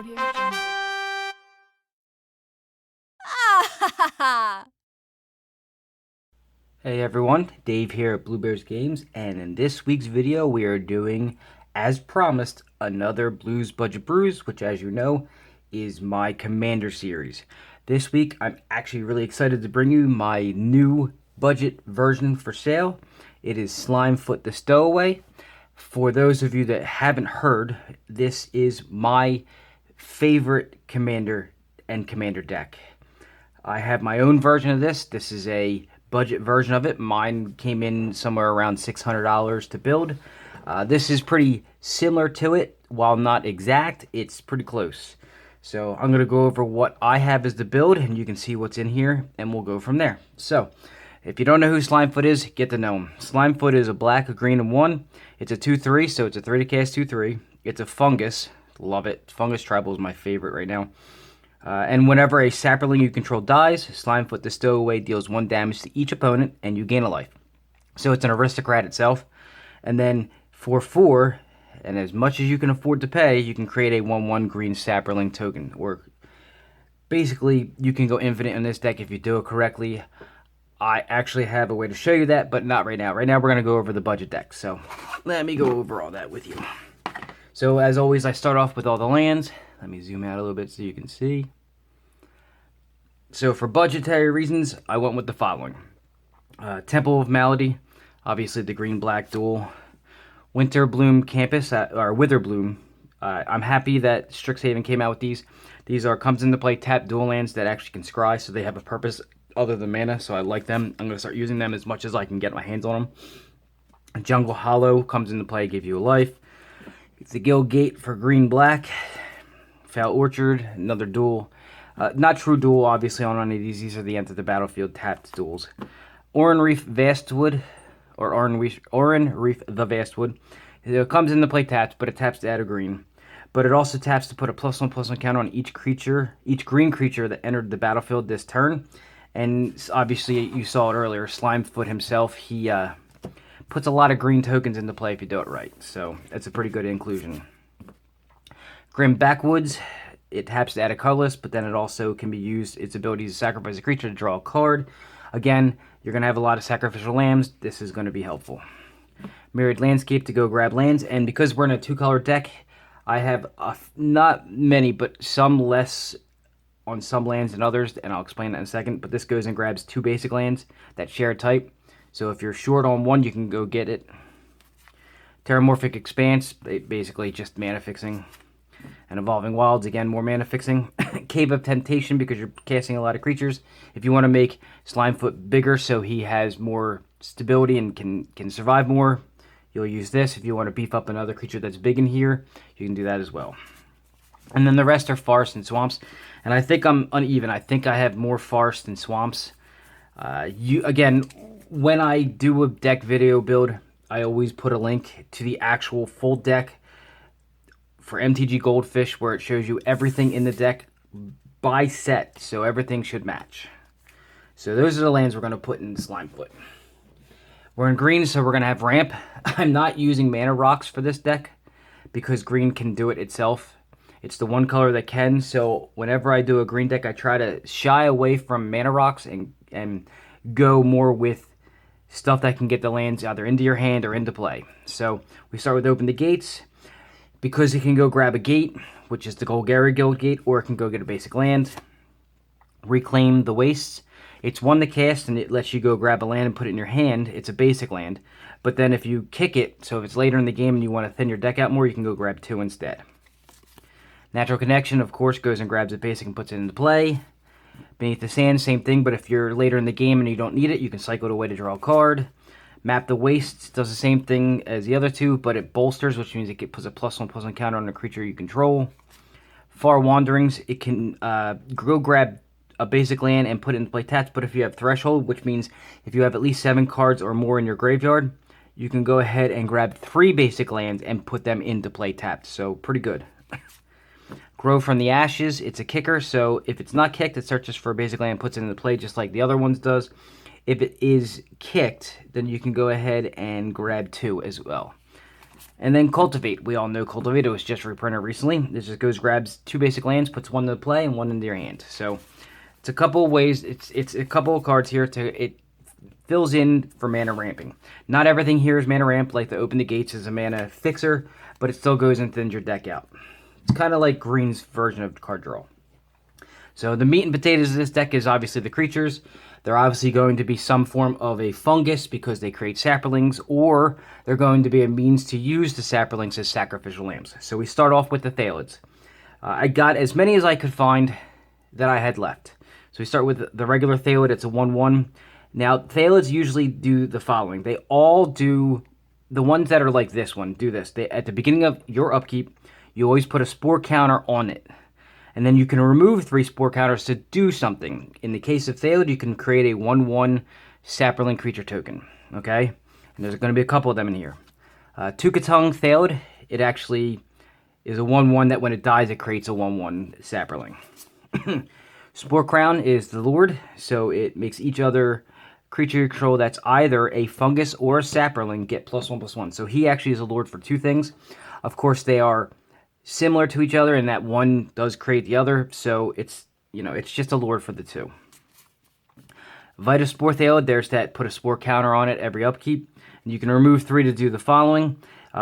Hey everyone, Dave here at Blue Bears Games, and in this week's video we are doing, as promised, another Blues Budget Brews, which as you know, is my Commander series. This week I'm actually really excited to bring you my new budget version for sale. It is Slimefoot the Stowaway. For those of you that haven't heard, this is my favorite Commander and Commander deck. I have my own version of this. This is a budget version of it. Mine came in somewhere around $600 to build. This is pretty similar to it. While not exact, it's pretty close. So I'm going to go over what I have as the build, and you can see what's in here, and we'll go from there. So, if you don't know who Slimefoot is, get to know him. Slimefoot is a black, a green, and 1. It's a 2/3, so it's a 3 to cast 2/3. It's a Fungus. Love it. Fungus Tribal is my favorite right now. And whenever a sapperling you control dies, Slimefoot the Stowaway deals 1 damage to each opponent, and you gain a life. So it's an aristocrat itself. And then for 4, and as much as you can afford to pay, you can create a 1/1 green sapperling token. Or basically, you can go infinite in this deck if you do it correctly. I actually have a way to show you that, but not right now. Right now, we're going to go over the budget deck. So let me go over all that with you. So as always, I start off with all the lands. Let me zoom out a little bit so you can see. So for budgetary reasons, I went with the following. Temple of Malady, obviously the green-black dual. Winterbloom Campus, or Witherbloom. I'm happy that Strixhaven came out with these. These comes into play tap dual lands that actually can scry, so they have a purpose other than mana, so I like them. I'm going to start using them as much as I can get my hands on them. Jungle Hollow comes into play, give you a life. It's the Guild Gate for green-black. Foul Orchard, another dual. Not true dual, obviously, on any of these. These are the end of the battlefield tapped duals. Oran Reef Vastwood, or Oran Reef the Vastwood. It comes into play tapped, but it taps to add a green. But it also taps to put a +1/+1 counter on each green creature that entered the battlefield this turn. And obviously, you saw it earlier, Slimefoot himself, he puts a lot of green tokens into play if you do it right. So, that's a pretty good inclusion. Grim Backwoods. It taps to add a colorless, but then it also can be used, its ability to sacrifice a creature to draw a card. Again, you're going to have a lot of sacrificial lambs. This is going to be helpful. Mirrored Landscape to go grab lands, and because we're in a 2-color deck, I have not many, but some less on some lands than others, and I'll explain that in a second. But this goes and grabs 2 basic lands that share a type. So if you're short on 1, you can go get it. Terramorphic Expanse, basically just mana fixing. And Evolving Wilds, again, more mana fixing. Cave of Temptation, because you're casting a lot of creatures. If you want to make Slimefoot bigger so he has more stability and can survive more, you'll use this. If you want to beef up another creature that's big in here, you can do that as well. And then the rest are Forests and Swamps. And I think I'm uneven. I think I have more Forests than Swamps. Again, when I do a deck video build, I always put a link to the actual full deck for MTG Goldfish, where it shows you everything in the deck by set, so everything should match. So those are the lands we're going to put in Slimefoot. We're in green, so we're going to have Ramp. I'm not using Mana Rocks for this deck, because green can do it itself. It's the one color that can, so whenever I do a green deck, I try to shy away from Mana Rocks and go more with stuff that can get the lands either into your hand or into play. So we start with Open the Gates. Because it can go grab a gate, which is the Golgari Guild Gate, or it can go get a basic land. Reclaim the Wastes. It's 1 to cast, and it lets you go grab a land and put it in your hand. It's a basic land. But then if you kick it, so if it's later in the game and you want to thin your deck out more, you can go grab 2 instead. Natural Connection, of course, goes and grabs a basic and puts it into play. Beneath the Sand, same thing, but if you're later in the game and you don't need it, you can cycle it away to draw a card. Map the Wastes does the same thing as the other 2, but it bolsters, which means it puts a +1/+1 counter on a creature you control. Far Wanderings, it can go grab a basic land and put it in play tapped, but if you have Threshold, which means if you have at least 7 cards or more in your graveyard, you can go ahead and grab 3 basic lands and put them into play tapped, so pretty good. Grow from the Ashes, it's a kicker, so if it's not kicked, it searches for a basic land and puts it into play just like the other ones does. If it is kicked, then you can go ahead and grab 2 as well. And then Cultivate. We all know Cultivate. It was just reprinted recently. This just goes, grabs 2 basic lands, puts 1 into play and 1 into your hand. So it's a couple of ways. It's a couple of cards here to it fills in for mana ramping. Not everything here is mana ramp. Like the Open the Gates is a mana fixer, but it still goes and thins your deck out. It's kind of like Green's version of card draw. So the meat and potatoes of this deck is obviously the creatures. They're obviously going to be some form of a fungus because they create saplings, or they're going to be a means to use the saplings as sacrificial lambs. So we start off with the Thalids. I got as many as I could find that I had left. So we start with the regular Thalid. It's a 1/1. Now, Thalids usually do the following. They all do, the ones that are like this one, do this. At the beginning of your upkeep, you always put a spore counter on it. And then you can remove 3 spore counters to do something. In the case of Thalid, you can create a 1/1 Sapperling creature token. Okay? And there's going to be a couple of them in here. Tukatung Thalid, it actually is a 1/1 that when it dies, it creates a 1/1 Sapperling. Spore Crown is the Lord, so it makes each other creature you control that's either a fungus or a sapperling get +1/+1. So he actually is a Lord for 2 things. Of course, they are similar to each other in that one does create the other, so it's, you know, it's just a Lord for the 2. Vitaspore Thalid, there's that, put a spore counter on it every upkeep. And you can remove 3 to do the following.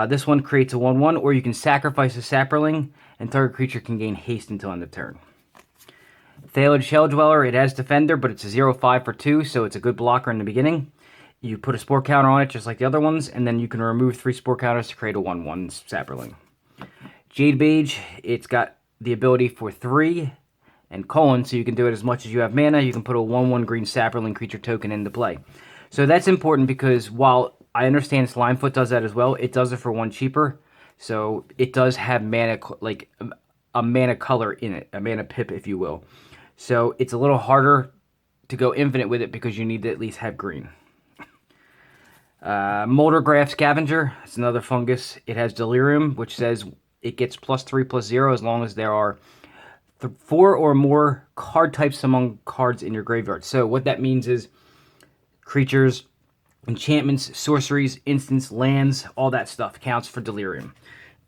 This one creates a 1/1, or you can sacrifice a sapperling, and target creature can gain haste until end of turn. Thalid Shell Dweller, it has Defender, but it's a 0/5 for 2, so it's a good blocker in the beginning. You put a spore counter on it just like the other ones, and then you can remove 3 spore counters to create a 1/1 sapperling. Jade Mage, it's got the ability for 3 and colon, so you can do it as much as you have mana. You can put a 1/1 green sapperling creature token into play. So that's important because while I understand Slimefoot does that as well, it does it for 1 cheaper. So it does have mana, like a mana color in it, a mana pip, if you will. So it's a little harder to go infinite with it because you need to at least have green. Moldergraph Scavenger, it's another fungus. It has Delirium, which says it gets +3/+0 as long as there are 4 or more card types among cards in your graveyard. So what that means is creatures, enchantments, sorceries, instants, lands, all that stuff counts for Delirium.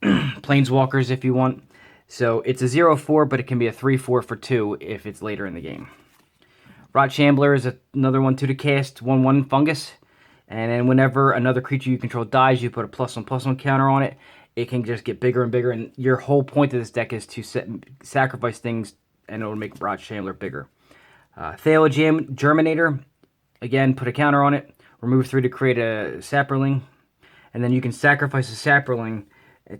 Planeswalkers if you want. So it's a 0/4, but it can be a 3/4 for 2 if it's later in the game. Rot Shambler is another one to cast, 1/1 fungus. And then whenever another creature you control dies, you put a +1/+1 counter on it. It can just get bigger and bigger, and your whole point of this deck is to sacrifice things, and it will make Rot Shambler bigger. Thalid Germinator, again, put a counter on it. Remove 3 to create a sapperling. And then you can sacrifice a sapperling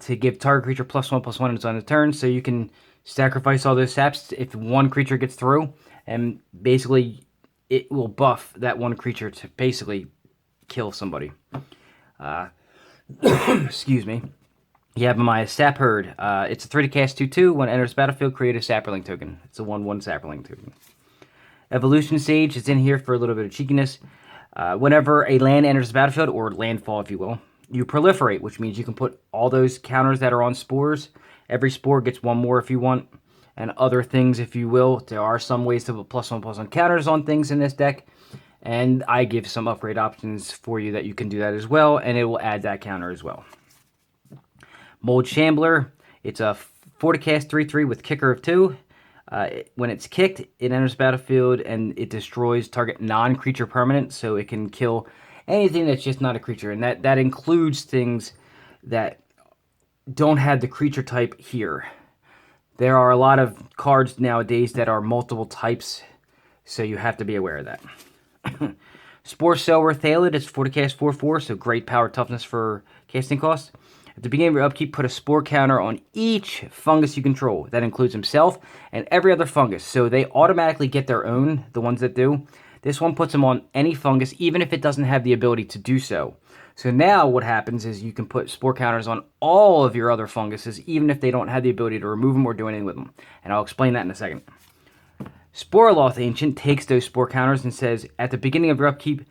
to give target creature +1/+1 until end of turn. So you can sacrifice all those saps if one creature gets through. And basically, it will buff that one creature to basically kill somebody. Excuse me. You have my Sap Herd. It's a 3 to cast 2/2. When it enters the battlefield, create a sapperling token. It's a 1/1 sapperling token. Evolution Sage is in here for a little bit of cheekiness. Whenever a land enters the battlefield, or landfall if you will, you proliferate, which means you can put all those counters that are on spores. Every spore gets 1 more if you want, and other things if you will. There are some ways to put +1/+1 counters on things in this deck, and I give some upgrade options for you that you can do that as well, and it will add that counter as well. Mold Shambler, it's a 4 to cast 3/3 with kicker of 2. When it's kicked, it enters the battlefield and it destroys target non-creature permanent, so it can kill anything that's just not a creature, and that includes things that don't have the creature type here. There are a lot of cards nowadays that are multiple types, so you have to be aware of that. Spore Sower Thalid is 4 to cast 4/4, so great power toughness for casting cost. At the beginning of your upkeep, put a spore counter on each fungus you control. That includes himself and every other fungus, so they automatically get their own, the ones that do. This one puts them on any fungus, even if it doesn't have the ability to do so. So now what happens is you can put spore counters on all of your other funguses, even if they don't have the ability to remove them or do anything with them. And I'll explain that in a second. Sporoloth Ancient takes those spore counters and says, at the beginning of your upkeep,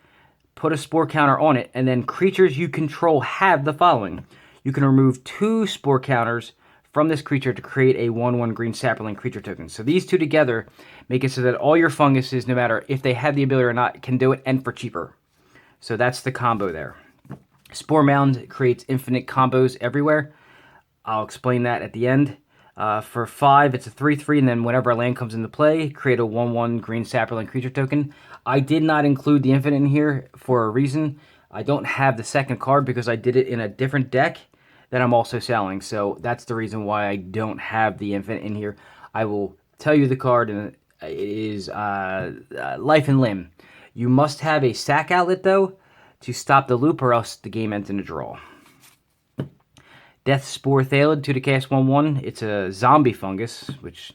put a spore counter on it, and then creatures you control have the following. You can remove 2 spore counters from this creature to create a 1/1 green sapperling creature token. So these 2 together make it so that all your funguses, no matter if they have the ability or not, can do it, and for cheaper. So that's the combo there. Spore Mound creates infinite combos everywhere. I'll explain that at the end. For 5, it's a 3/3, and then whenever a land comes into play, create a 1/1 green sapperling creature token. I did not include the infinite in here for a reason. I don't have the second card because I did it in a different deck that I'm also selling. So that's the reason why I don't have the infinite in here. I will tell you the card, and it is Life and Limb. You must have a sack outlet, though, to stop the loop, or else the game ends in a draw. Death Spore Thalid, 2 to cast 1/1. It's a zombie fungus, which,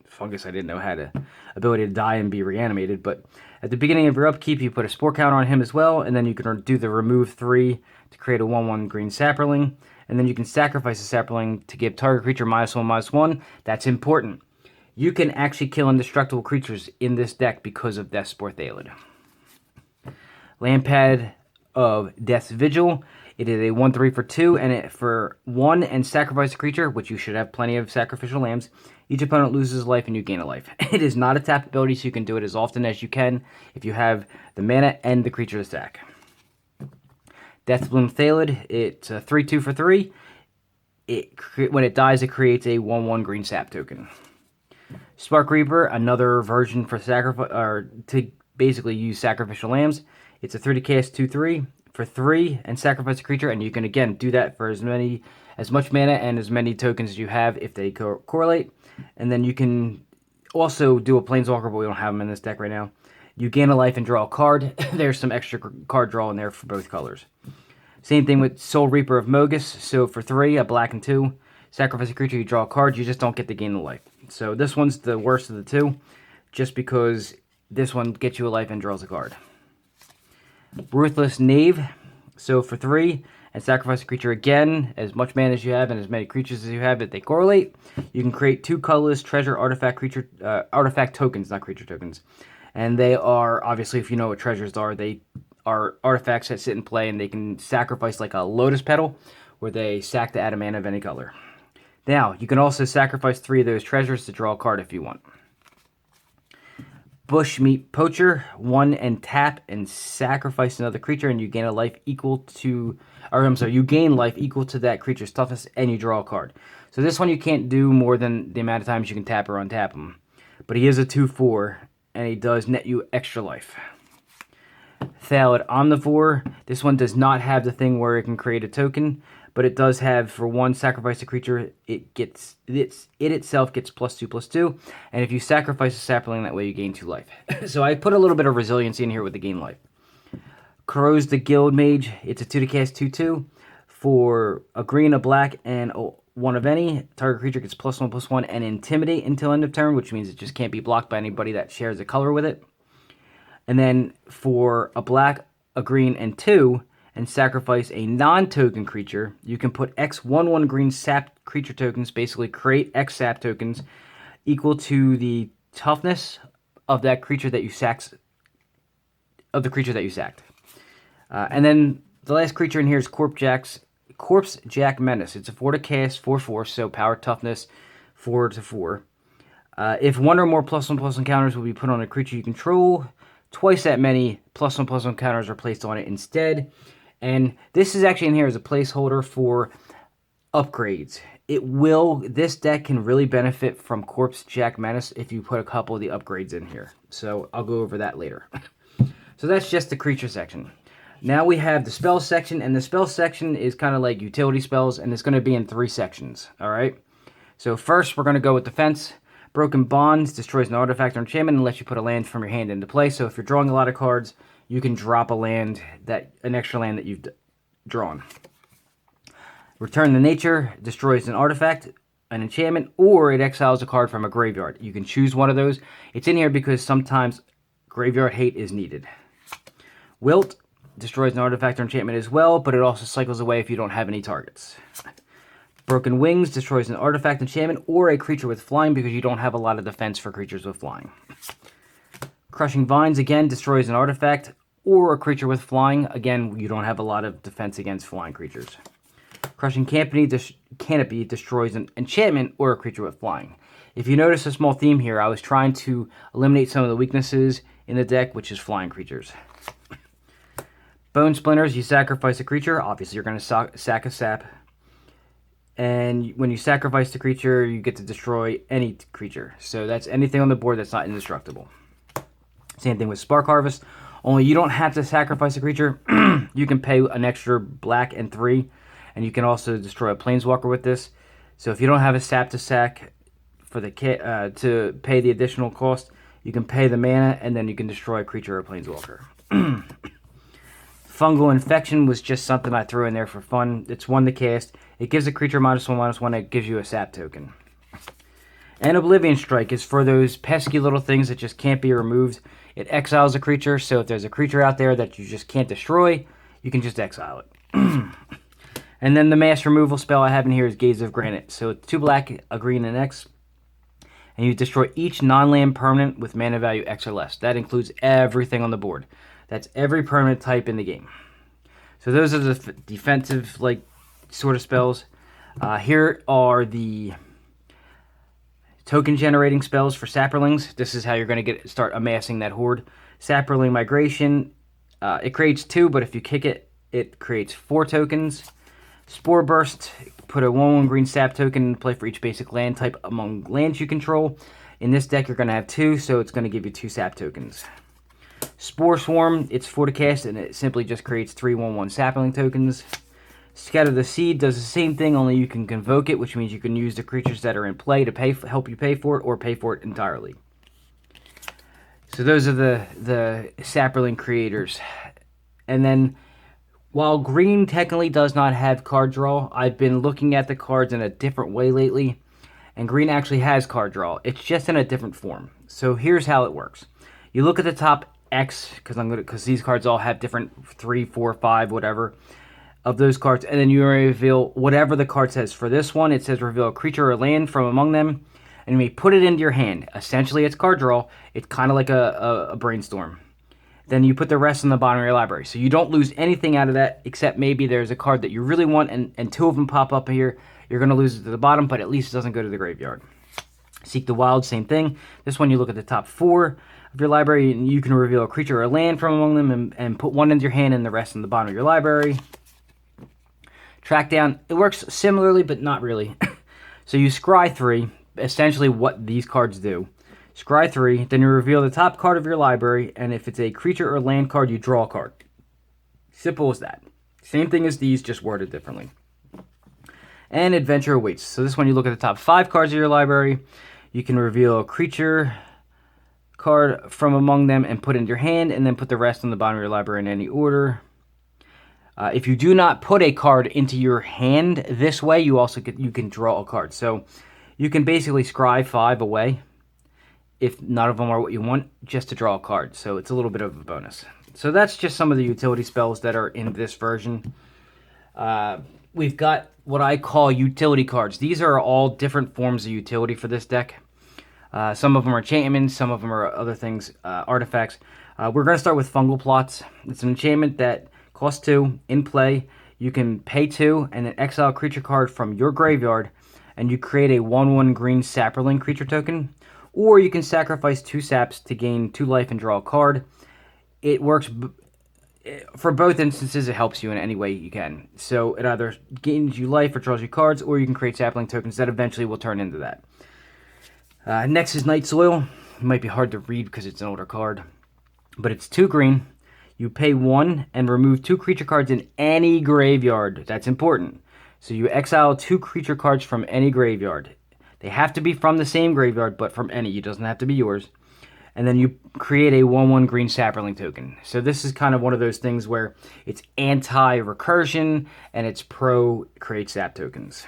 fungus I didn't know had a ability to die and be reanimated. But at the beginning of your upkeep, you put a spore counter on him as well, and then you can do the remove 3 to create a 1/1 green sapperling. And then you can sacrifice a sapperling to give target creature -1/-1. That's important. You can actually kill indestructible creatures in this deck because of Death Spore Thalid. Lampad of Death's Vigil. It is a 1/3 for 2, and for 1 and sacrifice a creature, which you should have plenty of sacrificial lambs. Each opponent loses a life and you gain a life. It is not a tap ability, so you can do it as often as you can if you have the mana and the creature to sack. Deathbloom Thalid, it's a 3/2 for 3. When it dies, it creates a 1/1 green sap token. Spark Reaper, another version for sacrifice, or to basically use sacrificial lambs. It's a 3 to cast 2/3 for 3 and sacrifice a creature, and you can again do that for as much mana and as many tokens as you have if they correlate. And then you can also do a Planeswalker, but we don't have them in this deck right now. You gain a life and draw a card. There's some extra card draw in there for both colors. Same thing with Soul Reaper of Mogus. So for 3, a black and 2, sacrifice a creature, you draw a card. You just don't get to gain the life. So this one's the worst of the two, just because this one gets you a life and draws a card. Ruthless Knave. So for 3, and sacrifice a creature again, as much mana as you have and as many creatures as you have, if they correlate, you can create 2 colorless treasure artifact tokens, not creature tokens. And they are, obviously, if you know what treasures are, they are artifacts that sit in play, and they can sacrifice like a lotus petal, where they sack to add a mana of any color. Now, you can also sacrifice 3 of those treasures to draw a card if you want. Bushmeat Poacher, 1 and tap and sacrifice another creature, and you gain a life equal to, you gain life equal to that creature's toughness, and you draw a card. So this one you can't do more than the amount of times you can tap or untap him. But he is a 2/4, and he does net you extra life. Thalid Omnivore, this one does not have the thing where it can create a token, but it does have, for 1 sacrifice a creature, it itself gets +2/+2, and if you sacrifice a sapling, that way you gain 2 life. So I put a little bit of resiliency in here with the gain life. Crows the Guild Mage, it's a 2 to cast 2/2 for a green, a black, and a 1 of any. Target creature gets +1/+1 and intimidate until end of turn, which means it just can't be blocked by anybody that shares a color with it. And then for a black, a green, and 2, and sacrifice a non-token creature, you can put X 1/1 green sap creature tokens, basically create X sap tokens equal to the toughness of that creature that you sacked. And then the last creature in here is Corpse Jack Menace. It's a 4 to cast 4/4, so power toughness 4 to 4. If 1 or more +1/+1 counters will be put on a creature you control, twice that many +1/+1 counters are placed on it instead. And this is actually in here as a placeholder for upgrades. This deck can really benefit from Corpse Jack Menace if you put a couple of the upgrades in here. So I'll go over that later. So that's just the creature section. Now we have the spell section, and the spell section is kind of like utility spells, and it's going to be in 3 sections, all right? So first, we're going to go with defense. Broken Bonds destroys an artifact or enchantment and lets you put a land from your hand into play. So if you're drawing a lot of cards, you can drop an extra land that you've drawn. Return to Nature destroys an artifact, an enchantment, or it exiles a card from a graveyard. You can choose one of those. It's in here because sometimes graveyard hate is needed. Wilt destroys an artifact or enchantment as well, but it also cycles away if you don't have any targets. Broken Wings destroys an artifact, enchantment, or a creature with flying because you don't have a lot of defense for creatures with flying. Crushing Vines, again, destroys an artifact or a creature with flying. Again, you don't have a lot of defense against flying creatures. Crushing Canopy destroys an enchantment or a creature with flying. If you notice a small theme here, I was trying to eliminate some of the weaknesses in the deck, which is flying creatures. Bone Splinters, you sacrifice a creature. Obviously, you're going to sack a sap. And when you sacrifice the creature, you get to destroy any creature. So that's anything on the board that's not indestructible. Same thing with Spark Harvest. Only you don't have to sacrifice a creature. You can pay an extra black and 3. And you can also destroy a Planeswalker with this. So if you don't have a sap to sack for the to pay the additional cost, you can pay the mana, and then you can destroy a creature or a Planeswalker. Fungal Infection was just something I threw in there for fun. It's 1 to cast. It gives a creature -1/-1. It gives you a sap token. And Oblivion Strike is for those pesky little things that just can't be removed. It exiles a creature, so if there's a creature out there that you just can't destroy, you can just exile it. And then the mass removal spell I have in here is Gaze of Granite. So it's 2 black, a green, and X. And you destroy each non-land permanent with mana value X or less. That includes everything on the board. That's every permanent type in the game. So those are the defensive, sort of spells. Here are the token generating spells for Saprolings. This is how you're going to start amassing that horde. Saproling Migration. It creates 2, but if you kick it, it creates 4 tokens. Spore Burst. Put a 1/1 green sap token in play for each basic land type among lands you control. In this deck, you're going to have 2, so it's going to give you 2 sap tokens. Spore Swarm, it's 4 to cast, and it simply just creates 3 1/1 sapling tokens. Scatter the Seed does the same thing, only you can convoke it, which means you can use the creatures that are in play to help you pay for it, or pay for it entirely. So those are the Saproling creators. And then, while green technically does not have card draw, I've been looking at the cards in a different way lately, and green actually has card draw. It's just in a different form. So here's how it works. You look at the top X, because these cards all have different 3, 4, 5, whatever, of those cards, and then you reveal whatever the card says. For this one, it says reveal a creature or land from among them, and you may put it into your hand. Essentially, it's card draw. It's kind of like a brainstorm. Then you put the rest in the bottom of your library. So you don't lose anything out of that, except maybe there's a card that you really want, and 2 of them pop up here. You're going to lose it to the bottom, but at least it doesn't go to the graveyard. Seek the Wild, same thing. This one, you look at the top 4 of your library, and you can reveal a creature or a land from among them, and put 1 into your hand and the rest in the bottom of your library. Track down, it works similarly, but not really. So you scry 3, essentially what these cards do. Scry 3, then you reveal the top card of your library, and if it's a creature or land card, you draw a card. Simple as that. Same thing as these, just worded differently. And Adventure Awaits. So this one, you look at the top 5 cards of your library. You can reveal a creature card from among them and put it in your hand, and then put the rest on the bottom of your library in any order. If you do not put a card into your hand this way, you can draw a card. So you can basically scry 5 away, if none of them are what you want, just to draw a card. So it's a little bit of a bonus. So that's just some of the utility spells that are in this version. We've got what I call utility cards. These are all different forms of utility for this deck. Some of them are enchantments, some of them are other things, artifacts. We're going to start with Fungal Plots. It's an enchantment that costs 2 in play. You can pay 2 and then exile a creature card from your graveyard, and you create a 1/1 green Saproling creature token. Or you can sacrifice 2 saps to gain 2 life and draw a card. It works for both instances. It helps you in any way you can. So it either gains you life or draws you cards, or you can create sapling tokens that eventually will turn into that. Next is Night Soil. It might be hard to read because it's an older card, but it's 2 green. You pay 1 and remove 2 creature cards in any graveyard. That's important. So you exile 2 creature cards from any graveyard. They have to be from the same graveyard, but from any. It doesn't have to be yours. And then you create a 1/1 green Saproling token. So this is kind of one of those things where it's anti-recursion and it's pro-create sap tokens.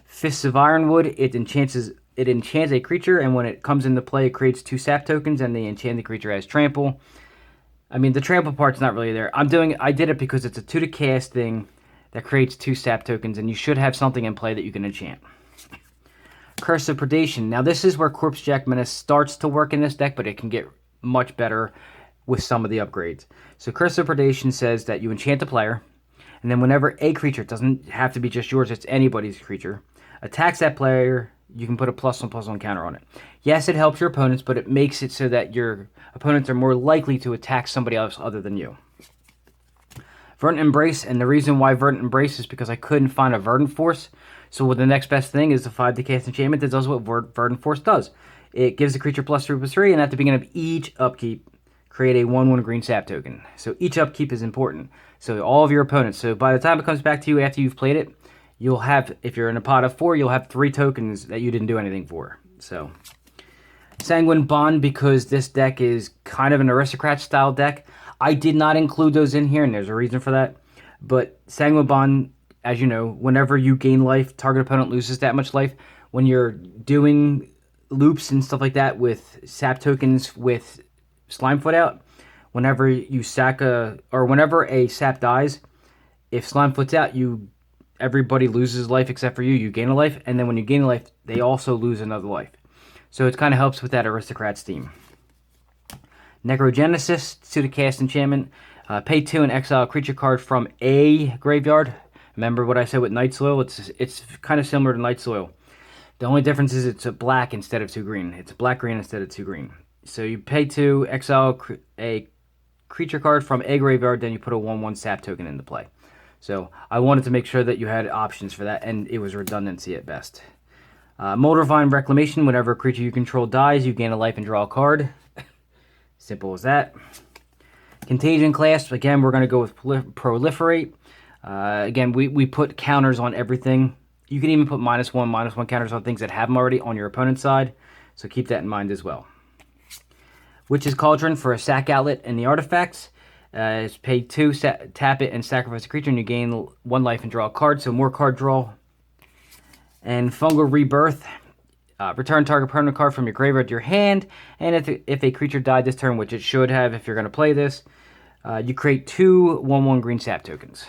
Fists of Ironwood, it enchants a creature, and when it comes into play, it creates 2 sap tokens, and the enchanted creature has trample. I mean, the trample part's not really there. I did it because it's a 2 to cast thing that creates 2 sap tokens, and you should have something in play that you can enchant. Curse of Predation. Now, this is where Corpse Jack Menace starts to work in this deck, but it can get much better with some of the upgrades. So Curse of Predation says that you enchant a player, and then whenever a creature, it doesn't have to be just yours, it's anybody's creature, attacks that player, you can put a +1/+1 counter on it. Yes, it helps your opponents, but it makes it so that your opponents are more likely to attack somebody else other than you. Verdant Embrace, and the reason why Verdant Embrace is because I couldn't find a Verdant Force. So the next best thing is the 5 to cast enchantment that does what Verdant Force does. It gives the creature +3/+3, and at the beginning of each upkeep, create a 1/1 green sap token. So each upkeep is important. So all of your opponents. So by the time it comes back to you after you've played it, you'll have, if you're in a pot of 4, you'll have 3 tokens that you didn't do anything for. So Sanguine Bond, because this deck is kind of an aristocrat style deck. I did not include those in here, and there's a reason for that. But Sanguine Bond, as you know, whenever you gain life, target opponent loses that much life. When you're doing loops and stuff like that with sap tokens with Slimefoot out, whenever you sack whenever a sap dies, if Slimefoot's out, everybody loses life except for you. You gain a life, and then when you gain a life, they also lose another life. So it kind of helps with that aristocrat's theme. Necrogenesis, 2 to cast enchantment. Pay 2 and exile a creature card from a graveyard. Remember what I said with Night Soil? It's kind of similar to Night Soil. The only difference is it's a black instead of 2 green. It's black-green instead of 2 green. So you pay 2, exile a creature card from a graveyard, then you put a 1/1 sap token into play. So I wanted to make sure that you had options for that, and it was redundancy at best. Moldavine Reclamation, whenever a creature you control dies, you gain a life and draw a card. Simple as that. Contagion Clasp, again, we're going to go with Proliferate. Again, we put counters on everything. You can even put -1 counters on things that have them already on your opponent's side. So keep that in mind as well. Witch's Cauldron for a sack outlet and the artifacts. It's pay 2, tap it, and sacrifice a creature, and you gain 1 life and draw a card. So more card draw. And Fungal Rebirth. Return target permanent card from your graveyard to your hand, and if a creature died this turn, which it should have if you're going to play this, you create 2 1/1 green sap tokens.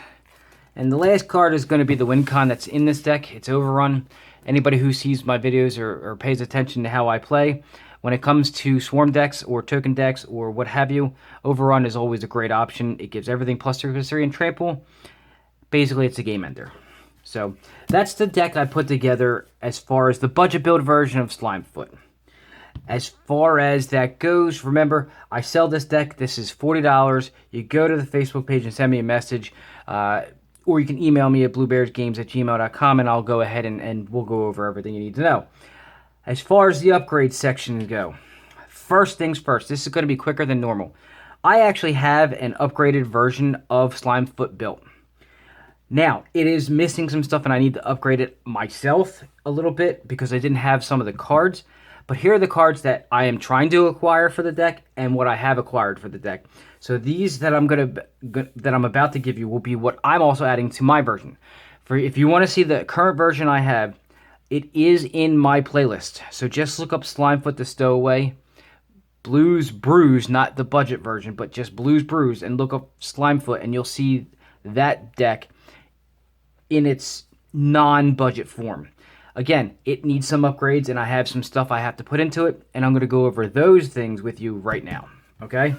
And the last card is going to be the win con that's in this deck. It's Overrun. Anybody who sees my videos or pays attention to how I play, when it comes to swarm decks or token decks or what have you, Overrun is always a great option. It gives everything +3/+3 and trample. Basically, it's a game ender. So that's the deck I put together as far as the budget build version of Slimefoot. As far as that goes, remember, I sell this deck. This is $40. You go to the Facebook page and send me a message, or you can email me at bluebearsgames@gmail.com, and I'll go ahead and we'll go over everything you need to know. As far as the upgrade section go, first things first, this is going to be quicker than normal. I actually have an upgraded version of Slimefoot built. Now, it is missing some stuff, and I need to upgrade it myself a little bit because I didn't have some of the cards. But here are the cards that I am trying to acquire for the deck and what I have acquired for the deck. So these that I'm about to give you will be what I'm also adding to my version. For if you want to see the current version I have, it is in my playlist. So just look up Slimefoot the Stowaway, Blues Brews, not the budget version, but just Blues Brews, and look up Slimefoot, and you'll see that deck in its non-budget form. Again, it needs some upgrades, and I have some stuff I have to put into it, and I'm going to go over those things with you right now, okay?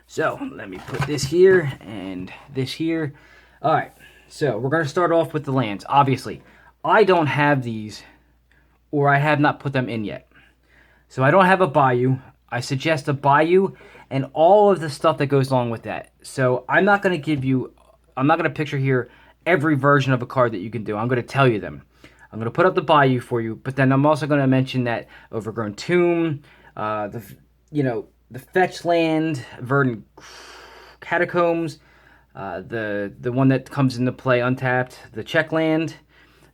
So, let me put this here and this here. All right, so we're going to start off with the lands. Obviously, I don't have these, or I have not put them in yet. So I don't have a Bayou. I suggest a Bayou and all of the stuff that goes along with that. So I'm not going to picture here every version of a card that you can do. I'm going to tell you them. I'm going to put up the Bayou for you, but then I'm also going to mention that Overgrown Tomb, the Fetch Land, Verdant Catacombs, the one that comes into play untapped, the Check Land,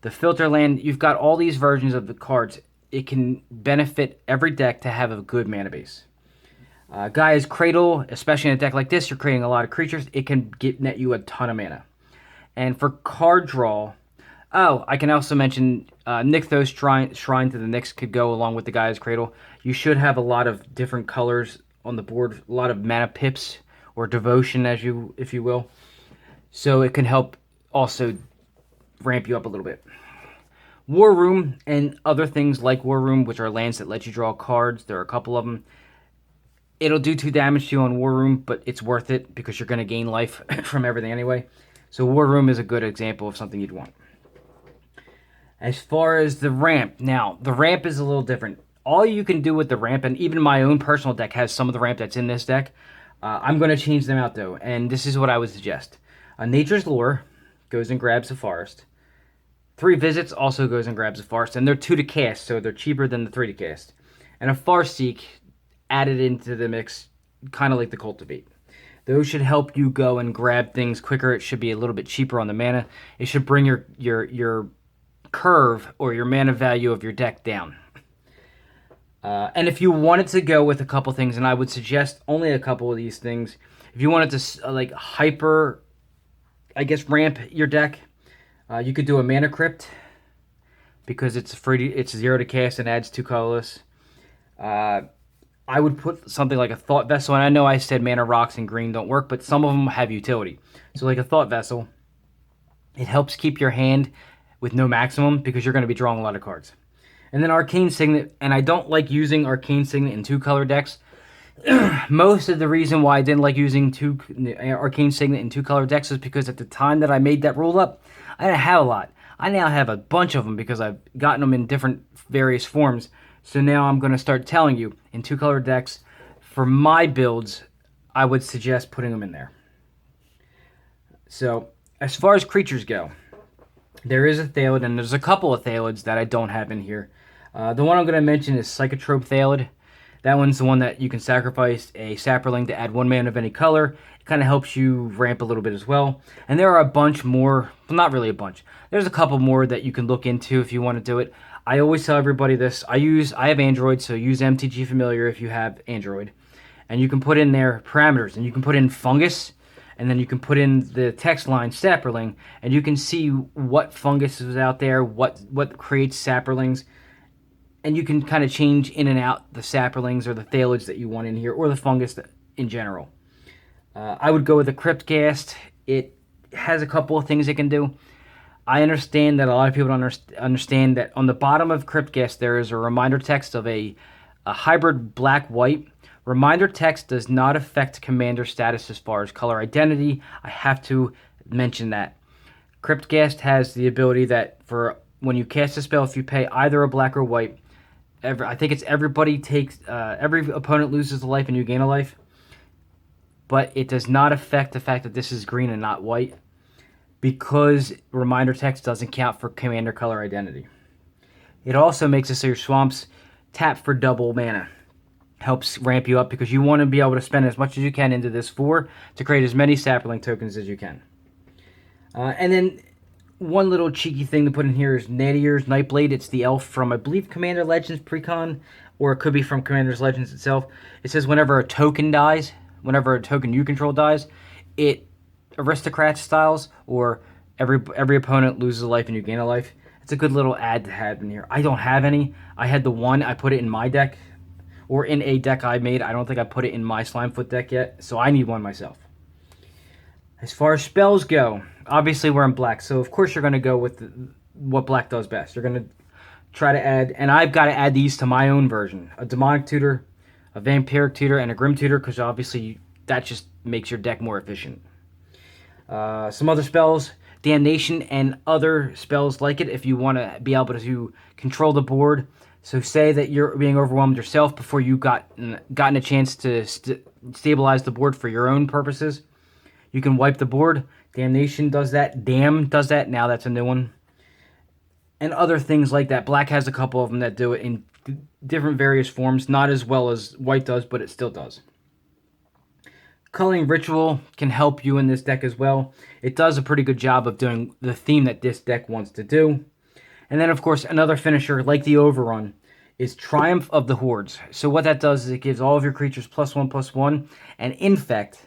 the Filter Land. You've got all these versions of the cards. It can benefit every deck to have a good mana base. Gaia's Cradle, especially in a deck like this, you're creating a lot of creatures. It can net you a ton of mana. And for card draw, I can also mention Nykthos Shrine to the Nyx could go along with the Gaia's Cradle. You should have a lot of different colors on the board, a lot of mana pips or devotion, if you will. So it can help also ramp you up a little bit. War Room and other things like War Room, which are lands that let you draw cards. There are a couple of them. It'll do 2 damage to you on War Room, but it's worth it because you're going to gain life from everything anyway. So War Room is a good example of something you'd want. As far as the ramp, now, the ramp is a little different. All you can do with the ramp, and even my own personal deck has some of the ramp that's in this deck, I'm going to change them out though, and this is what I would suggest. Nature's Lure goes and grabs the forest. 3 Visits also goes and grabs the forest, and they're 2 to cast, so they're cheaper than the 3 to cast. And a Farseek added into the mix, kind of like the Cultivate. Those should help you go and grab things quicker. It should be a little bit cheaper on the mana. It should bring your curve or your mana value of your deck down. And if you wanted to go with a couple things, and I would suggest only a couple of these things, if you wanted to like hyper, I guess, ramp your deck, you could do a Mana Crypt because it's free. It's 0 to cast and adds 2 colorless. I would put something like a Thought Vessel, and I know I said Mana Rocks and green don't work, but some of them have utility. So like a Thought Vessel, it helps keep your hand with no maximum because you're going to be drawing a lot of cards. And then Arcane Signet, and I don't like using Arcane Signet in 2-color decks. Most of the reason why I didn't like using Arcane Signet in 2-color decks is because at the time that I made that rule up, I didn't have a lot. I now have a bunch of them because I've gotten them in different various forms. So now I'm going to start telling you, in 2-color decks, for my builds, I would suggest putting them in there. So, as far as creatures go, there is a Thalid, and there's a couple of Thalids that I don't have in here. The one I'm going to mention is Psychotrope Thalid. That one's the one that you can sacrifice a Saproling to add 1 mana of any color. It kind of helps you ramp a little bit as well. And there are a bunch more, well, not really a bunch. There's a couple more that you can look into if you want to do it. I always tell everybody this. I have Android, so use MTG Familiar if you have Android. And you can put in there parameters, and you can put in Fungus, and then you can put in the text line Saproling, and you can see what fungus is out there, what creates Saprolings, and you can kind of change in and out the Saprolings or the Thalids that you want in here, or the Fungus in general. I would go with the Cryptcast. It has a couple of things it can do. I understand that a lot of people don't understand that on the bottom of Cryptcast there is a reminder text of a hybrid black-white. Reminder text does not affect commander status as far as color identity. I have to mention that. Cryptcast has the ability that for when you cast a spell, if you pay either a black or white, I think it's everybody takes, every opponent loses a life and you gain a life. But it does not affect the fact that this is green and not white, because reminder text doesn't count for commander color identity. It also makes it so your swamps tap for double mana. Helps ramp you up because you want to be able to spend as much as you can into this 4 to create as many Saproling tokens as you can. And then one little cheeky thing to put in here is Nadier's Nightblade. It's the elf from, I believe, Commander Legends Precon, or it could be from Commander's Legends itself. It says whenever a token dies, whenever a token you control dies, it aristocrat styles, or every opponent loses a life and you gain a life. It's a good little ad to have in here. I don't have any. I had the one. I put it in my deck, or in a deck I made. I don't think I put it in my Slimefoot deck yet, so I need one myself. As far as spells go, obviously we're in black, so of course you're going to go with what black does best. You're going to try to add, and I've got to add these to my own version. A Demonic Tutor, a Vampiric Tutor, and a Grim Tutor, because obviously that just makes your deck more efficient. Some other spells, Damnation and other spells like it if you want to be able to control the board. So say that you're being overwhelmed yourself before you gotten a chance to stabilize the board for your own purposes. You can wipe the board. Damnation does that. Damn does that. Now that's a new one. And other things like that. Black has a couple of them that do it in different various forms. Not as well as white does, but it still does. Culling Ritual can help you in this deck as well. It does a pretty good job of doing the theme that this deck wants to do. And then, of course, another finisher, like the Overrun, is Triumph of the Hordes. So what that does is it gives all of your creatures +1/+1, and Infect,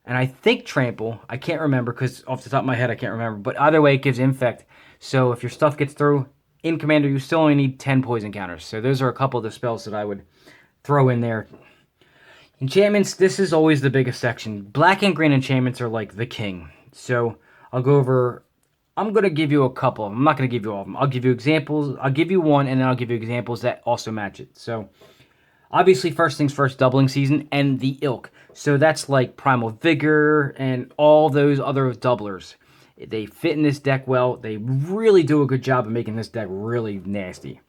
and I think Trample. I can't remember because off the top of my head I can't remember. But either way, it gives Infect. So if your stuff gets through, in Commander, you still only need 10 poison counters. So those are a couple of the spells that I would throw in there. Enchantments, this is always the biggest section. Black and green enchantments are like the king. So I'll go over, I'm going to give you a couple. I'm not going to give you all of them. I'll give you examples. I'll give you one, and then I'll give you examples that also match it. So obviously, first things first, Doubling Season and the Ilk. So that's like Primal Vigor and all those other doublers. They fit in this deck well. They really do a good job of making this deck really nasty.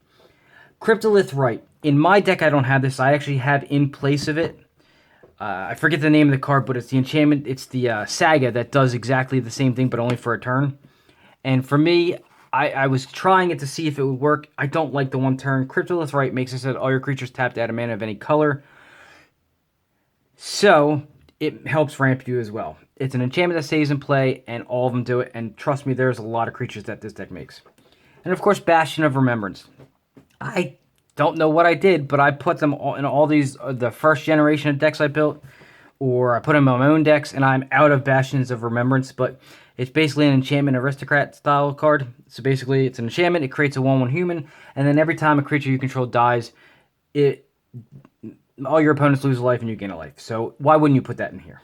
Cryptolith Rite. In my deck, I don't have this. I actually have in place of it I forget the name of the card, but it's the enchantment. It's the saga that does exactly the same thing, but only for a turn. And for me, I was trying it to see if it would work. I don't like the one turn. Cryptolith Right makes it so that all your creatures tapped add a mana of any color. So it helps ramp you as well. It's an enchantment that stays in play, and all of them do it. And trust me, there's a lot of creatures that this deck makes. And of course, Bastion of Remembrance. I don't know what I did, but I put them all in all these, the first generation of decks I built, or I put them in my own decks, and I'm out of Bastions of Remembrance, but it's basically an enchantment aristocrat style card. So basically, it's an enchantment, it creates a 1/1 human, and then every time a creature you control dies, all your opponents lose a life and you gain a life. So why wouldn't you put that in here?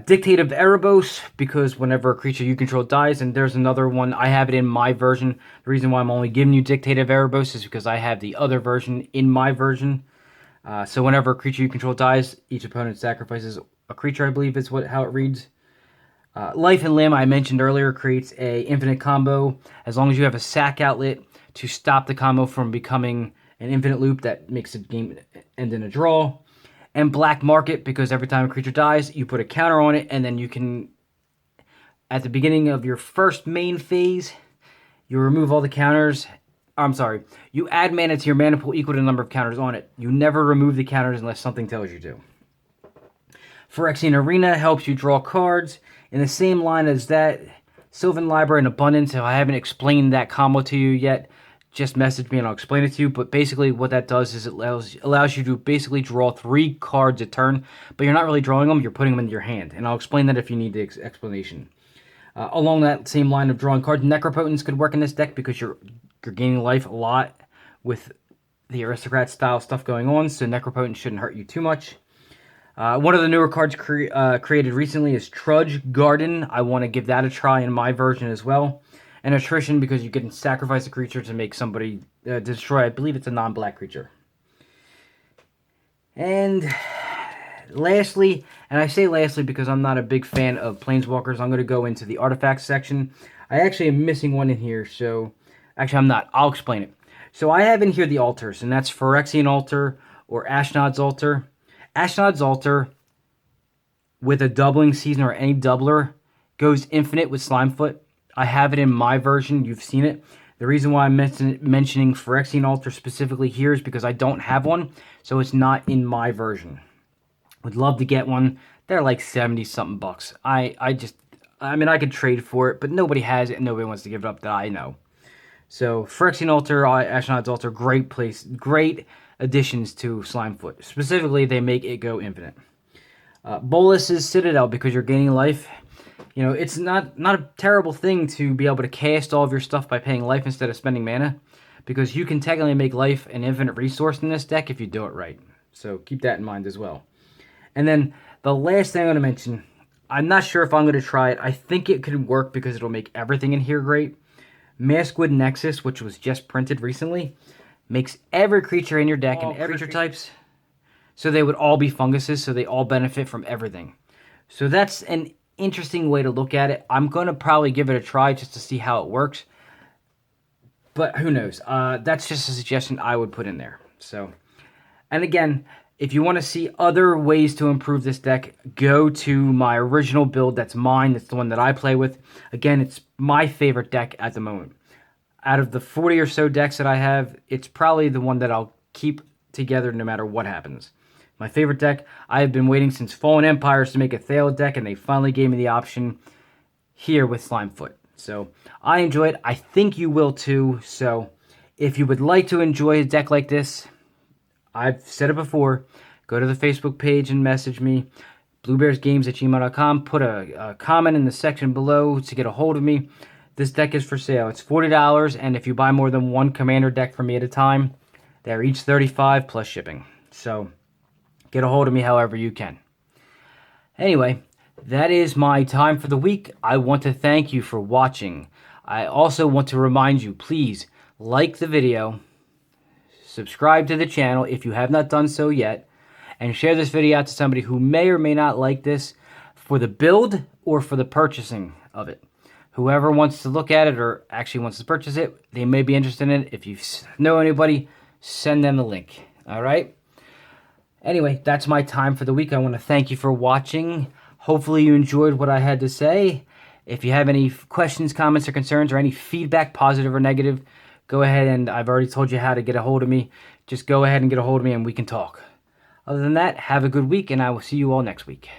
Dictate of Erebos, because whenever a creature you control dies, and there's another one, I have it in my version. The reason why I'm only giving you Dictate of Erebos is because I have the other version in my version. So whenever a creature you control dies, each opponent sacrifices a creature, I believe is how it reads. Life and Limb, I mentioned earlier, creates a infinite combo. As long as you have a sack outlet to stop the combo from becoming an infinite loop that makes the game end in a draw. And Black Market, because every time a creature dies, you put a counter on it, and then you can, at the beginning of your first main phase, you remove all the counters. I'm sorry, you add mana to your mana pool equal to the number of counters on it. You never remove the counters unless something tells you to. Phyrexian Arena helps you draw cards. In the same line as that, Sylvan Library and Abundance, if I haven't explained that combo to you yet, just message me and I'll explain it to you. But basically what that does is it allows you to basically draw 3 cards a turn, but you're not really drawing them, you're putting them into your hand. And I'll explain that if you need the explanation. Along that same line of drawing cards, Necropotence could work in this deck because you're gaining life a lot with the aristocrat style stuff going on, so Necropotence shouldn't hurt you too much. One of the newer cards created recently is Trudge Garden. I want to give that a try in my version as well. And Attrition, because you can sacrifice a creature to make somebody destroy. I believe it's a non-black creature. And lastly, and I say lastly because I'm not a big fan of Planeswalkers, I'm going to go into the artifacts section. I actually am missing one in here, so actually I'm not. I'll explain it. So I have in here the altars, and that's Phyrexian Altar or Ashnod's Altar. Ashnod's Altar with a doubling season or any doubler goes infinite with Slimefoot. I have it in my version. You've seen it. The reason why I'm mentioning Phyrexian Altar specifically here is because I don't have one, so it's not in my version. Would love to get one. They're like 70-something bucks. I mean, I could trade for it, but nobody has it and nobody wants to give it up that I know. So Phyrexian Altar, Ashnod's Altar, great place, great additions to Slimefoot. Specifically, they make it go infinite. Bolus's Citadel, because you're gaining life. You know, it's not a terrible thing to be able to cast all of your stuff by paying life instead of spending mana, because you can technically make life an infinite resource in this deck if you do it right. So keep that in mind as well. And then the last thing I'm going to mention, I'm not sure if I'm going to try it. I think it could work because it'll make everything in here great. Maskwood Nexus, which was just printed recently, makes every creature in your deck and every creature types, so they would all be funguses, so they all benefit from everything. So that's an interesting way to look at it. I'm going to probably give it a try just to see how it works. But who knows? That's just a suggestion I would put in there. So, and again, if you want to see other ways to improve this deck, go to my original build. That's mine. That's the one that I play with. Again, it's my favorite deck at the moment. Out of the 40 or so decks that I have, it's probably the one that I'll keep together no matter what happens. My favorite deck. I have been waiting since Fallen Empires to make a Thale deck, and they finally gave me the option here with Slimefoot. So I enjoy it. I think you will too. So if you would like to enjoy a deck like this, I've said it before, go to the Facebook page and message me, bluebearsgames@gmail.com. Put a comment in the section below to get a hold of me. This deck is for sale. It's $40, and if you buy more than one commander deck from me at a time, they're each $35 plus shipping. So get a hold of me however you can. Anyway, that is my time for the week. I want to thank you for watching. I also want to remind you, please like the video, subscribe to the channel if you have not done so yet, and share this video out to somebody who may or may not like this for the build or for the purchasing of it. Whoever wants to look at it or actually wants to purchase it, they may be interested in it. If you know anybody, send them the link. All right? Anyway, that's my time for the week. I want to thank you for watching. Hopefully you enjoyed what I had to say. If you have any questions, comments, or concerns, or any feedback, positive or negative, go ahead, and I've already told you how to get a hold of me. Just go ahead and get a hold of me and we can talk. Other than that, have a good week, and I will see you all next week.